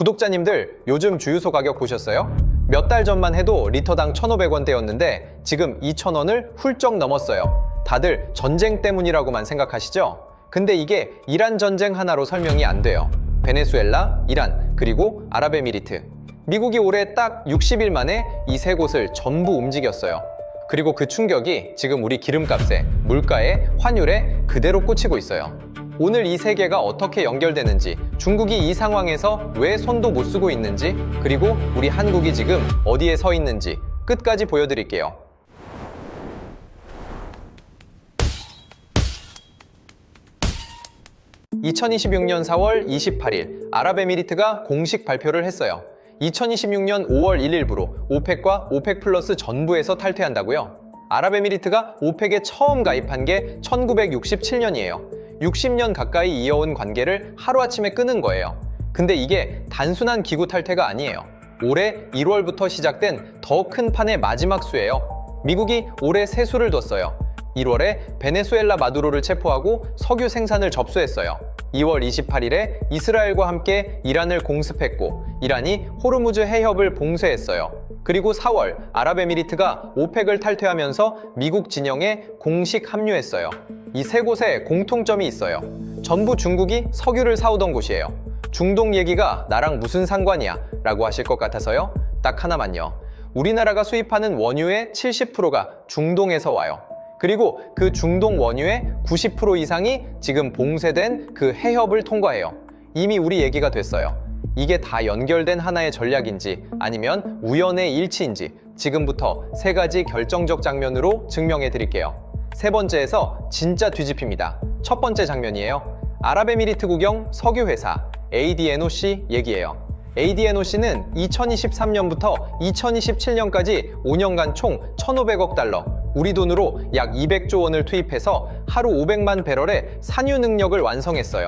구독자님들, 요즘 주유소 가격 보셨어요? 몇 달 전만 해도 리터당 1,500원대였는데 지금 2,000원을 훌쩍 넘었어요. 다들 전쟁 때문이라고만 생각하시죠? 근데 이게 이란 전쟁 하나로 설명이 안 돼요. 베네수엘라, 이란, 그리고 아랍에미리트. 미국이 올해 딱 60일 만에 이 세 곳을 전부 움직였어요. 그리고 그 충격이 지금 우리 기름값에, 물가에, 환율에 그대로 꽂히고 있어요. 오늘 이 세 개가 어떻게 연결되는지, 중국이 이 상황에서 왜 손도 못 쓰고 있는지, 그리고 우리 한국이 지금 어디에 서 있는지 끝까지 보여드릴게요. (2026년 4월 28일) 아랍에미리트가 공식 발표를 했어요. 2026년 5월 1일부로 오펙과 오펙 플러스 전부에서 탈퇴한다고요? 아랍에미리트가 오펙에 처음 가입한 게 1967년이에요. 60년 가까이 이어온 관계를 하루아침에 끊은 거예요. 근데 이게 단순한 기구 탈퇴가 아니에요. 올해 1월부터 시작된 더 큰 판의 마지막 수예요. 미국이 올해 세 수를 뒀어요. 1월에 베네수엘라 마두로를 체포하고 석유 생산을 접수했어요. 2월 28일에 이스라엘과 함께 이란을 공습했고 이란이 호르무즈 해협을 봉쇄했어요. 그리고 4월 아랍에미리트가 오펙을 탈퇴하면서 미국 진영에 공식 합류했어요. 이 세 곳에 공통점이 있어요. 전부 중국이 석유를 사오던 곳이에요. 중동 얘기가 나랑 무슨 상관이야? 라고 하실 것 같아서요. 딱 하나만요. 우리나라가 수입하는 원유의 70%가 중동에서 와요. 그리고 그 중동 원유의 90% 이상이 지금 봉쇄된 그 해협을 통과해요. 이미 우리 얘기가 됐어요. 이게 다 연결된 하나의 전략인지 아니면 우연의 일치인지 지금부터 세 가지 결정적 장면으로 증명해 드릴게요. 세 번째에서 진짜 뒤집힙니다. 첫 번째 장면이에요. 아랍에미리트 국영 석유회사 ADNOC 얘기예요. ADNOC는 2023년부터 2027년까지 5년간 총 1,500억 달러, 우리 돈으로 약 200조 원을 투입해서 하루 500만 배럴의 산유 능력을 완성했어요.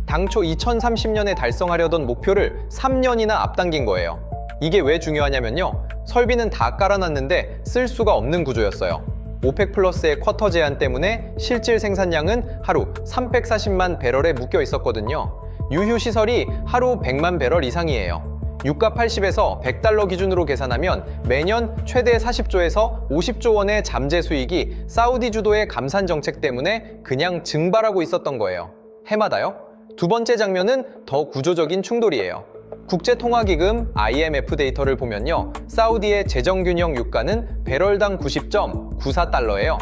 당초 2030년에 달성하려던 목표를 3년이나 앞당긴 거예요. 이게 왜 중요하냐면요. 설비는 다 깔아놨는데 쓸 수가 없는 구조였어요. 오펙 플러스의 쿼터 제한 때문에 실질 생산량은 하루 340만 배럴에 묶여 있었거든요. 유휴 시설이 하루 100만 배럴 이상이에요. 유가 80에서 100달러 기준으로 계산하면 매년 최대 40조에서 50조 원의 잠재 수익이 사우디 주도의 감산 정책 때문에 그냥 증발하고 있었던 거예요. 해마다요? 두 번째 장면은 더 구조적인 충돌이에요. 국제통화기금 IMF 데이터를 보면요. 사우디의 재정균형 유가는 배럴당 90.94달러예요.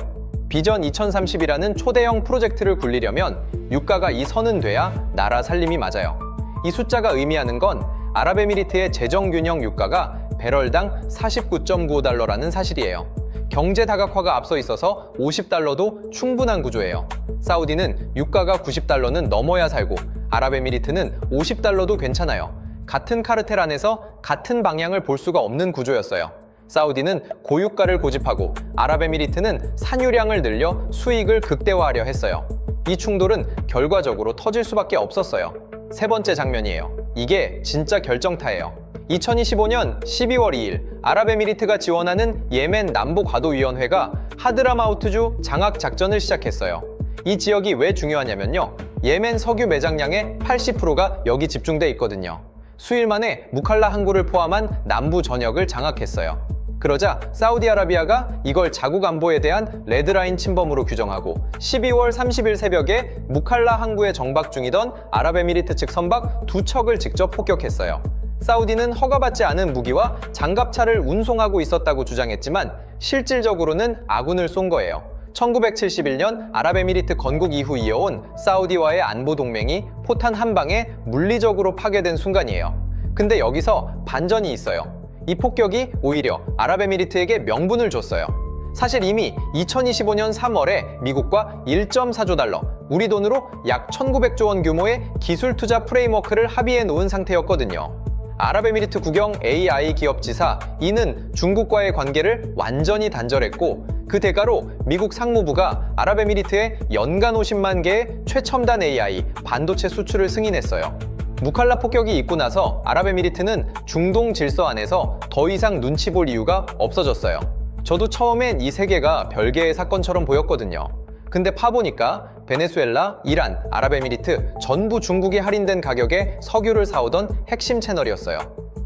비전 2030이라는 초대형 프로젝트를 굴리려면 유가가 이 선은 돼야 나라 살림이 맞아요. 이 숫자가 의미하는 건 아랍에미리트의 재정균형 유가가 배럴당 49.95달러라는 사실이에요. 경제 다각화가 앞서 있어서 50달러도 충분한 구조예요. 사우디는 유가가 90달러는 넘어야 살고 아랍에미리트는 50달러도 괜찮아요. 같은 카르텔 안에서 같은 방향을 볼 수가 없는 구조였어요. 사우디는 고유가를 고집하고 아랍에미리트는 산유량을 늘려 수익을 극대화하려 했어요. 이 충돌은 결과적으로 터질 수밖에 없었어요. 세 번째 장면이에요. 이게 진짜 결정타예요. 2025년 12월 2일 아랍에미리트가 지원하는 예멘 남부과도위원회가 하드라마우트주 장악 작전을 시작했어요. 이 지역이 왜 중요하냐면요. 예멘 석유 매장량의 80%가 여기 집중돼 있거든요. 수일 만에 무칼라 항구를 포함한 남부 전역을 장악했어요. 그러자 사우디아라비아가 이걸 자국 안보에 대한 레드라인 침범으로 규정하고 12월 30일 새벽에 무칼라 항구에 정박 중이던 아랍에미리트 측 선박 2척을 직접 폭격했어요. 사우디는 허가받지 않은 무기와 장갑차를 운송하고 있었다고 주장했지만 실질적으로는 아군을 쏜 거예요. 1971년 아랍에미리트 건국 이후 이어온 사우디와의 안보 동맹이 포탄 한 방에 물리적으로 파괴된 순간이에요. 근데 여기서 반전이 있어요. 이 폭격이 오히려 아랍에미리트에게 명분을 줬어요. 사실 이미 2025년 3월에 미국과 1.4조 달러, 우리 돈으로 약 1,900조 원 규모의 기술 투자 프레임워크를 합의해 놓은 상태였거든요. 아랍에미리트 국영 AI 기업 지사 이는 중국과의 관계를 완전히 단절했고 그 대가로 미국 상무부가 아랍에미리트에 연간 50만 개의 최첨단 AI 반도체 수출을 승인했어요. 무칼라 폭격이 있고 나서 아랍에미리트는 중동 질서 안에서 더 이상 눈치 볼 이유가 없어졌어요. 저도 처음엔 이 세 개가 별개의 사건처럼 보였거든요. 근데 파보니까 베네수엘라, 이란, 아랍에미리트 전부 중국이 할인된 가격에 석유를 사오던 핵심 채널이었어요.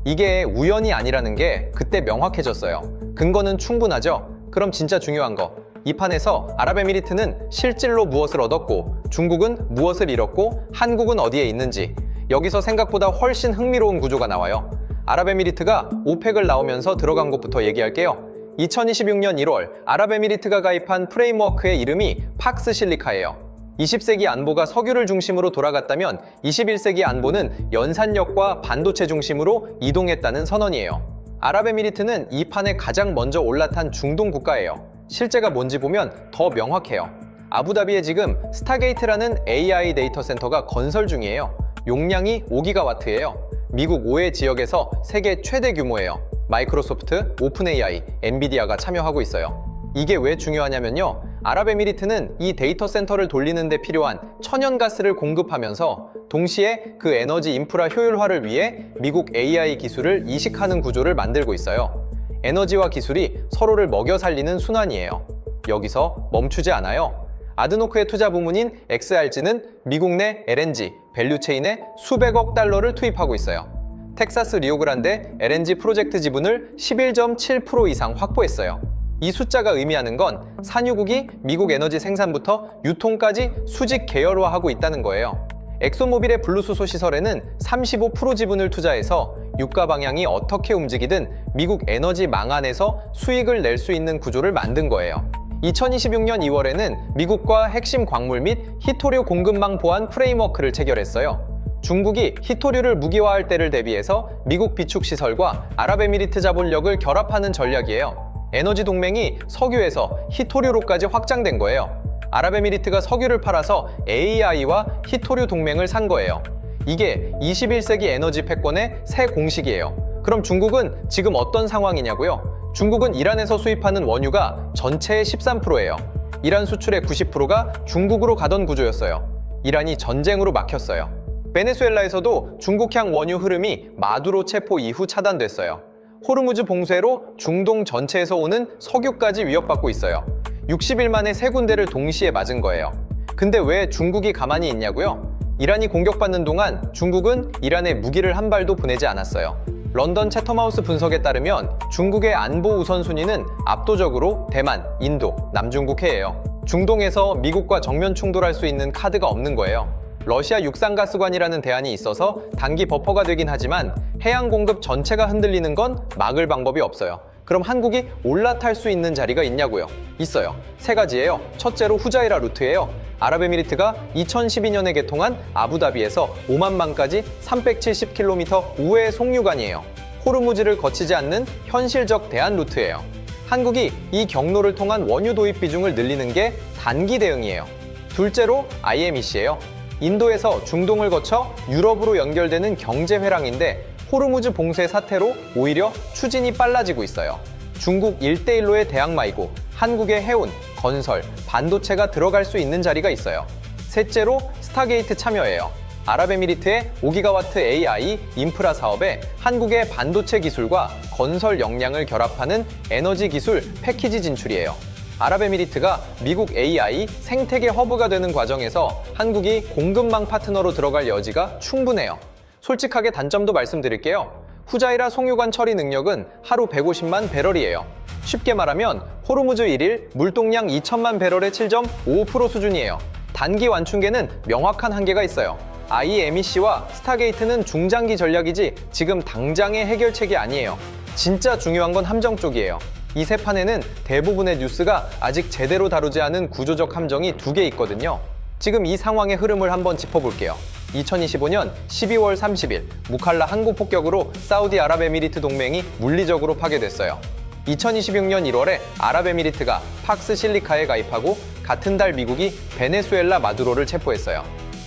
이게 우연이 아니라는 게 그때 명확해졌어요. 근거는 충분하죠? 그럼 진짜 중요한 거. 이 판에서 아랍에미리트는 실질로 무엇을 얻었고 중국은 무엇을 잃었고 한국은 어디에 있는지, 여기서 생각보다 훨씬 흥미로운 구조가 나와요. 아랍에미리트가 오펙을 나오면서 들어간 것부터 얘기할게요. 2026년 1월 아랍에미리트가 가입한 프레임워크의 이름이 팍스 실리카예요. 20세기 안보가 석유를 중심으로 돌아갔다면 21세기 안보는 연산력과 반도체 중심으로 이동했다는 선언이에요. 아랍에미리트는 이 판에 가장 먼저 올라탄 중동 국가예요. 실제가 뭔지 보면 더 명확해요. 아부다비에 지금 스타게이트라는 AI 데이터 센터가 건설 중이에요. 용량이 5기가와트예요. 미국 5회 지역에서 세계 최대 규모예요. 마이크로소프트, 오픈AI, 엔비디아가 참여하고 있어요. 이게 왜 중요하냐면요. 아랍에미리트는 이 데이터 센터를 돌리는 데 필요한 천연가스를 공급하면서 동시에 그 에너지 인프라 효율화를 위해 미국 AI 기술을 이식하는 구조를 만들고 있어요. 에너지와 기술이 서로를 먹여 살리는 순환이에요. 여기서 멈추지 않아요. 아드노크의 투자 부문인 XRG는 미국 내 LNG, 밸류체인에 수백억 달러를 투입하고 있어요. 텍사스 리오그란데 LNG 프로젝트 지분을 11.7% 이상 확보했어요. 이 숫자가 의미하는 건 산유국이 미국 에너지 생산부터 유통까지 수직 계열화하고 있다는 거예요. 엑소모빌의 블루수소 시설에는 35% 지분을 투자해서 유가 방향이 어떻게 움직이든 미국 에너지 망안에서 수익을 낼 수 있는 구조를 만든 거예요. 2026년 2월에는 미국과 핵심 광물 및 히토류 공급망 보안 프레임워크를 체결했어요. 중국이 히토류를 무기화할 때를 대비해서 미국 비축시설과 아랍에미리트 자본력을 결합하는 전략이에요. 에너지 동맹이 석유에서 히토류로까지 확장된 거예요. 아랍에미리트가 석유를 팔아서 AI와 히토류 동맹을 산 거예요. 이게 21세기 에너지 패권의 새 공식이에요. 그럼 중국은 지금 어떤 상황이냐고요? 중국은 이란에서 수입하는 원유가 전체의 13%예요. 이란 수출의 90%가 중국으로 가던 구조였어요. 이란이 전쟁으로 막혔어요. 베네수엘라에서도 중국향 원유 흐름이 마두로 체포 이후 차단됐어요. 호르무즈 봉쇄로 중동 전체에서 오는 석유까지 위협받고 있어요. 60일 만에 세 군데를 동시에 맞은 거예요. 근데 왜 중국이 가만히 있냐고요? 이란이 공격받는 동안 중국은 이란에 무기를 한 발도 보내지 않았어요. 런던 채텀하우스 분석에 따르면 중국의 안보 우선순위는 압도적으로 대만, 인도, 남중국해예요. 중동에서 미국과 정면 충돌할 수 있는 카드가 없는 거예요. 러시아 육상가스관이라는 대안이 있어서 단기 버퍼가 되긴 하지만 해양 공급 전체가 흔들리는 건 막을 방법이 없어요. 그럼 한국이 올라탈 수 있는 자리가 있냐고요? 있어요. 세 가지예요. 첫째로 후자이라 루트예요. 아랍에미리트가 2012년에 개통한 아부다비에서 오만만까지 370km 우회의 송유관이에요. 호르무즈를 거치지 않는 현실적 대안 루트예요. 한국이 이 경로를 통한 원유 도입 비중을 늘리는 게 단기 대응이에요. 둘째로 IMEC예요. 인도에서 중동을 거쳐 유럽으로 연결되는 경제 회랑인데 호르무즈 봉쇄 사태로 오히려 추진이 빨라지고 있어요. 중국 1대1로의 대항마이고 한국의 해운, 건설, 반도체가 들어갈 수 있는 자리가 있어요. 셋째로 스타게이트 참여예요. 아랍에미리트의 5기가와트 AI 인프라 사업에 한국의 반도체 기술과 건설 역량을 결합하는 에너지 기술 패키지 진출이에요. 아랍에미리트가 미국 AI 생태계 허브가 되는 과정에서 한국이 공급망 파트너로 들어갈 여지가 충분해요. 솔직하게 단점도 말씀드릴게요. 후자이라 송유관 처리 능력은 하루 150만 배럴이에요. 쉽게 말하면 호르무즈 1일 물동량 2천만 배럴의 7.55% 수준이에요. 단기 완충계는 명확한 한계가 있어요. IMEC와 스타게이트는 중장기 전략이지 지금 당장의 해결책이 아니에요. 진짜 중요한 건 함정 쪽이에요. 이 세 판에는 대부분의 뉴스가 아직 제대로 다루지 않은 구조적 함정이 2개 있거든요. 지금 이 상황의 흐름을 한번 짚어볼게요. 2025년 12월 30일 무칼라 항구 폭격으로 사우디아랍에미리트 동맹이 물리적으로 파괴됐어요. 2026년 1월에 아랍에미리트가 팍스 실리카에 가입하고 같은 달 미국이 베네수엘라 마두로를 체포했어요.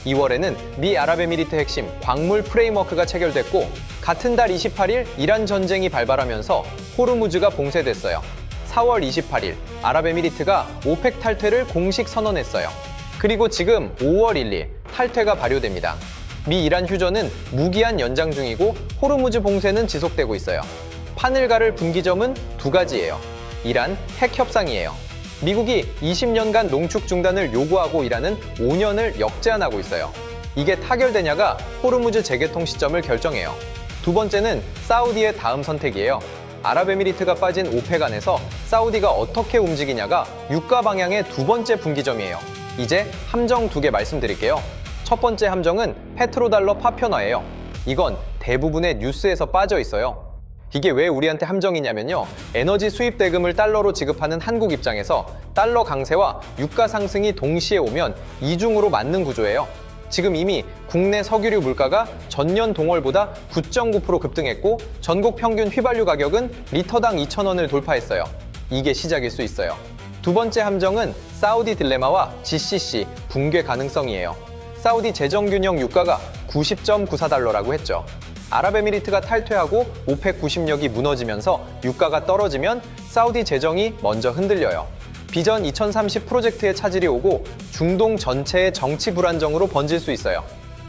2월에는 미 아랍에미리트 핵심 광물 프레임워크가 체결됐고 같은 달 28일 이란 전쟁이 발발하면서 호르무즈가 봉쇄됐어요. 4월 28일 아랍에미리트가 오펙 탈퇴를 공식 선언했어요. 그리고 지금 5월 1일 탈퇴가 발효됩니다. 미 이란 휴전은 무기한 연장 중이고 호르무즈 봉쇄는 지속되고 있어요. 판을 가를 분기점은 2가지예요. 이란 핵 협상이에요. 미국이 20년간 농축 중단을 요구하고 이라는 5년을 역제한하고 있어요. 이게 타결되냐가 호르무즈 재개통 시점을 결정해요. 두 번째는 사우디의 다음 선택이에요. 아랍에미리트가 빠진 오펙 안에서 사우디가 어떻게 움직이냐가 유가 방향의 두 번째 분기점이에요. 이제 함정 2개 말씀드릴게요. 첫 번째 함정은 페트로달러 파편화예요. 이건 대부분의 뉴스에서 빠져 있어요. 이게 왜 우리한테 함정이냐면요. 에너지 수입 대금을 달러로 지급하는 한국 입장에서 달러 강세와 유가 상승이 동시에 오면 이중으로 맞는 구조예요. 지금 이미 국내 석유류 물가가 전년 동월보다 9.9% 급등했고 전국 평균 휘발유 가격은 리터당 2,000원을 돌파했어요. 이게 시작일 수 있어요. 두 번째 함정은 사우디 딜레마와 GCC 붕괴 가능성이에요. 사우디 재정균형 유가가 90.94달러라고 했죠. 아랍에미리트가 탈퇴하고 오펙 90력이 무너지면서 유가가 떨어지면 사우디 재정이 먼저 흔들려요. 비전 2030 프로젝트에 차질이 오고 중동 전체의 정치 불안정으로 번질 수 있어요.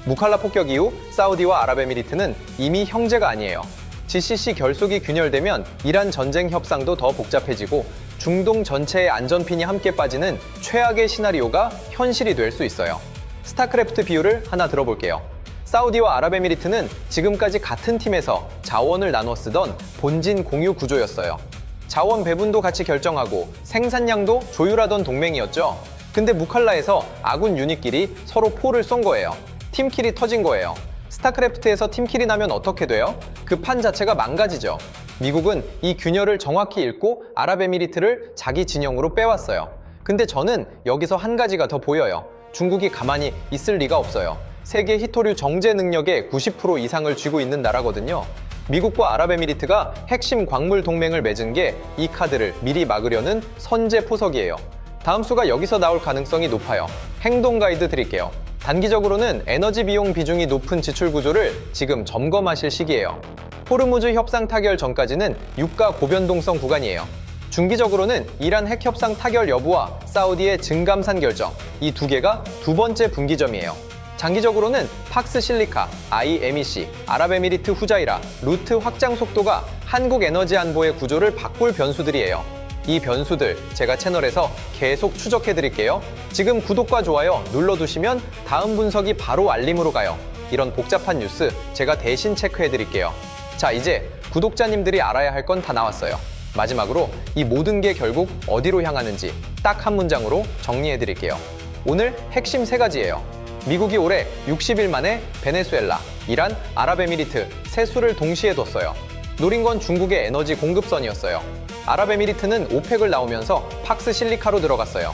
무칼라 폭격 이후 사우디와 아랍에미리트는 이미 형제가 아니에요. GCC 결속이 균열되면 이란 전쟁 협상도 더 복잡해지고 중동 전체의 안전핀이 함께 빠지는 최악의 시나리오가 현실이 될 수 있어요. 스타크래프트 비유를 하나 들어볼게요. 사우디와 아랍에미리트는 지금까지 같은 팀에서 자원을 나눠 쓰던 본진 공유 구조였어요. 자원 배분도 같이 결정하고 생산량도 조율하던 동맹이었죠. 근데 무칼라에서 아군 유닛끼리 서로 포를 쏜 거예요. 팀킬이 터진 거예요. 스타크래프트에서 팀킬이 나면 어떻게 돼요? 그 판 자체가 망가지죠. 미국은 이 균열을 정확히 읽고 아랍에미리트를 자기 진영으로 빼왔어요. 근데 저는 여기서 한 가지가 더 보여요. 중국이 가만히 있을 리가 없어요. 세계 히토류 정제 능력의 90% 이상을 쥐고 있는 나라거든요. 미국과 아랍에미리트가 핵심 광물 동맹을 맺은 게 이 카드를 미리 막으려는 선제 포석이에요. 다음 수가 여기서 나올 가능성이 높아요. 행동 가이드 드릴게요. 단기적으로는 에너지 비용 비중이 높은 지출 구조를 지금 점검하실 시기예요. 호르무즈 협상 타결 전까지는 유가 고변동성 구간이에요. 중기적으로는 이란 핵 협상 타결 여부와 사우디의 증감산 결정, 이 두 개가 두 번째 분기점이에요. 장기적으로는 팍스 실리카, IMEC, 아랍에미리트 후자이라, 루트 확장 속도가 한국 에너지 안보의 구조를 바꿀 변수들이에요. 이 변수들 제가 채널에서 계속 추적해 드릴게요. 지금 구독과 좋아요 눌러두시면 다음 분석이 바로 알림으로 가요. 이런 복잡한 뉴스 제가 대신 체크해 드릴게요. 자, 이제 구독자님들이 알아야 할 건 다 나왔어요. 마지막으로 이 모든 게 결국 어디로 향하는지 딱 한 문장으로 정리해 드릴게요. 오늘 핵심 3가지예요. 미국이 올해 60일 만에 베네수엘라, 이란, 아랍에미리트 세 수를 동시에 뒀어요. 노린 건 중국의 에너지 공급선이었어요. 아랍에미리트는 오펙을 나오면서 팍스 실리카로 들어갔어요.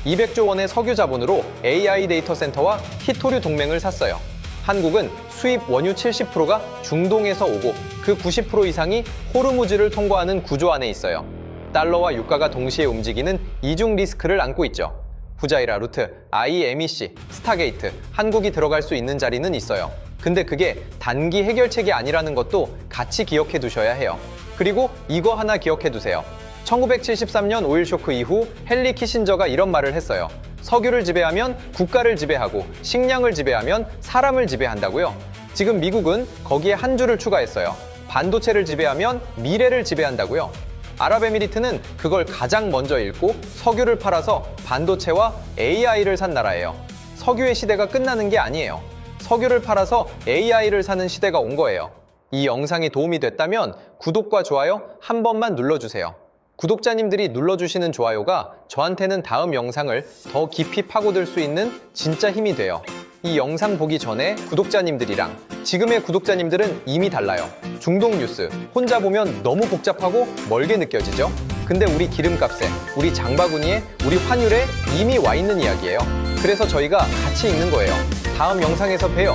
200조 원의 석유 자본으로 AI 데이터 센터와 히토류 동맹을 샀어요. 한국은 수입 원유 70%가 중동에서 오고 그 90% 이상이 호르무즈를 통과하는 구조 안에 있어요. 달러와 유가가 동시에 움직이는 이중 리스크를 안고 있죠. 후자이라 루트, IMEC, 스타게이트, 한국이 들어갈 수 있는 자리는 있어요. 근데 그게 단기 해결책이 아니라는 것도 같이 기억해 두셔야 해요. 그리고 이거 하나 기억해 두세요. 1973년 오일 쇼크 이후 헨리 키신저가 이런 말을 했어요. 석유를 지배하면 국가를 지배하고 식량을 지배하면 사람을 지배한다고요. 지금 미국은 거기에 한 줄을 추가했어요. 반도체를 지배하면 미래를 지배한다고요. 아랍에미리트는 그걸 가장 먼저 읽고 석유를 팔아서 반도체와 AI를 산 나라예요. 석유의 시대가 끝나는 게 아니에요. 석유를 팔아서 AI를 사는 시대가 온 거예요. 이 영상이 도움이 됐다면 구독과 좋아요 한 번만 눌러주세요. 구독자님들이 눌러주시는 좋아요가 저한테는 다음 영상을 더 깊이 파고들 수 있는 진짜 힘이 돼요. 이 영상 보기 전에 구독자님들이랑 지금의 구독자님들은 이미 달라요. 중동 뉴스 혼자 보면 너무 복잡하고 멀게 느껴지죠? 근데 우리 기름값에, 우리 장바구니에, 우리 환율에 이미 와 있는 이야기예요. 그래서 저희가 같이 읽는 거예요. 다음 영상에서 봬요.